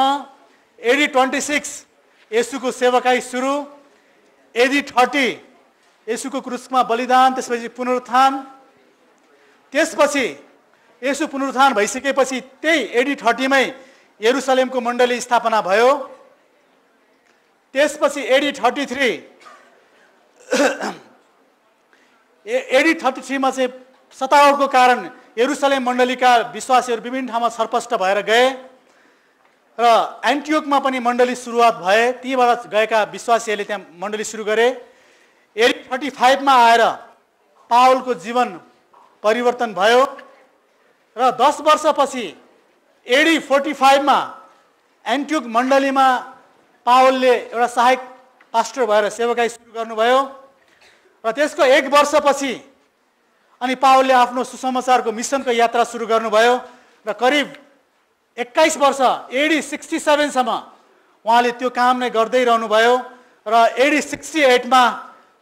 AD 26 येशूको सेवकाई सुरु, AD 30 येशूको क्रुसमा बलिदान, त्यसपछि पुनरुत्थान, त्यसपछि येशू पुनरुत्थान भइसकेपछि त्यही AD 30 मै यरुशलेमको मण्डली स्थापना भयो। त्यसपछि AD 33 मा चाहिँ सतावटको कारण यरुशलेम मण्डलीका विश्वासीहरू विभिन्न ठाउँमा छरपष्ट भएर गए र एन्टियोकमा पनि मण्डली सुरुवात भए। तीबाट गएका विश्वासीहरूले त्यहाँ मण्डली सुरु गरे। AD 35 मा आएर पावलको जीवन परिवर्तन भयो र 10 वर्षपछि AD 45 मा एन्टियोक मण्डलीमा पावलले एउटा सहायक पास्टर भएर सेवकाई सुरु गर्नुभयो र त्यसको 1 वर्षपछि अनि पावलले आफ्नो सुसमाचारको मिसनको यात्रा सुरु गर्नुभयो र करिब 21 वर्ष AD 67 सम्म उहाँले त्यो काम नै गर्दै रहनुभयो र AD 68 मा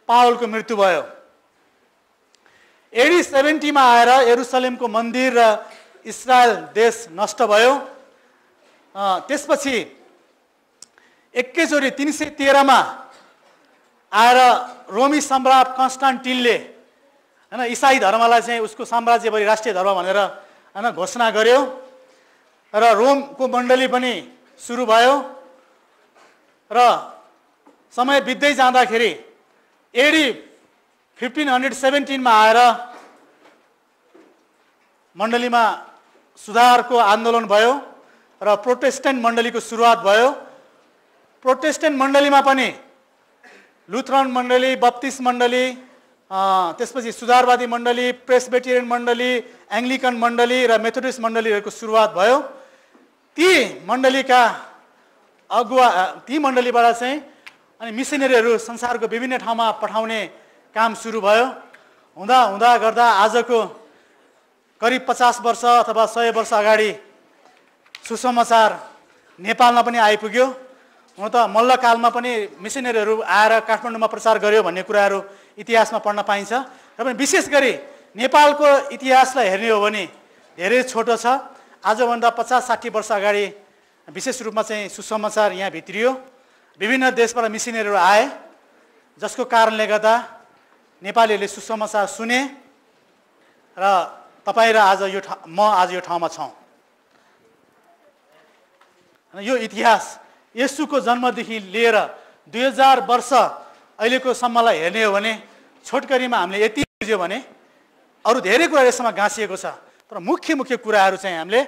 पावलको मृत्यु भयो। AD 70 मा आएर यरुशलेमको मन्दिर र इस्रायल देश नष्ट भयो। त्यसपछि एकैचोटि 313 मा आएर रोमी सम्राट कन्स्टान्टिनले हैन ईसाई धर्मलाई चाहिँ उसको साम्राज्यभरि राष्ट्रिय धर्म भनेर हैन घोषणा गर्यो र रोमको मण्डली पनि सुरु भयो र समय बित्दै जाँदाखेरि AD 1517 मा आएर मण्डलीमा सुधारको आन्दोलन भयो र प्रोटेस्टेन्ट मण्डलीको सुरुवात भयो। प्रोटेस्टेन्ट मण्डलीमा पनि लुथरन मण्डली, बप्तिस्ट मण्डली, त्यसपछि सुधारवादी मण्डली, प्रेसबिटेरियन मण्डली, एङ्ग्लिकन मण्डली र मेथोडिस्ट मण्डलीहरूको सुरुवात भयो। ती मण्डलीका अगुवा ती मण्डलीबाट चाहिँ अनि मिसनरीहरू संसारको विभिन्न ठाउँमा पठाउने काम सुरु भयो। हुँदा हुँदा गर्दा आजको करिब 50 वर्ष अथवा 100 वर्ष अगाडि सुसमाचार नेपालमा पनि आइपुग्यो। हुन त मल्लकालमा पनि मिसनरीहरू आएर काठमाडौँमा प्रचार गर्यो भन्ने कुराहरू इतिहासमा पढ्न पाइन्छ। र पनि विशेष गरी नेपालको इतिहासलाई हेर्ने हो भने धेरै छोटो छ। आजभन्दा 50-60 वर्ष अगाडि विशेष रूपमा चाहिँ सुसमाचार यहाँ भित्रियो। विभिन्न देशबाट मिसनरीहरू आए जसको कारणले गर्दा नेपालीहरूले सुसमाचार सुने र तपाईँ र म आज यो ठाउँमा छौँ। यो इतिहास येशूको जन्मदेखि लिएर 2000 वर्ष अहिलेको सम्मलाई हेर्ने हो भने छोटकरीमा हामीले यति बुझ्यो भने अरू धेरै कुरा यसमा गाँसिएको छ। तर मुख्य कुराहरू चाहिँ हामीले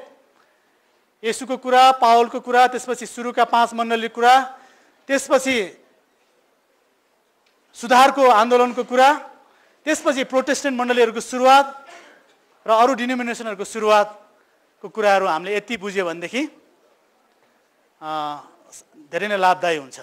येशूको कुरा, पावलको कुरा, त्यसपछि सुरुका 5 मण्डलीको कुरा, त्यसपछि सुधारको आन्दोलनको कुरा, त्यसपछि प्रोटेस्टेन्ट मण्डलीहरूको सुरुवात र अरू डिनोमिनेसनहरूको सुरुवातको कुराहरू हामीले यति बुझ्यो भनेदेखि धेरै नै लाभदायी हुन्छ।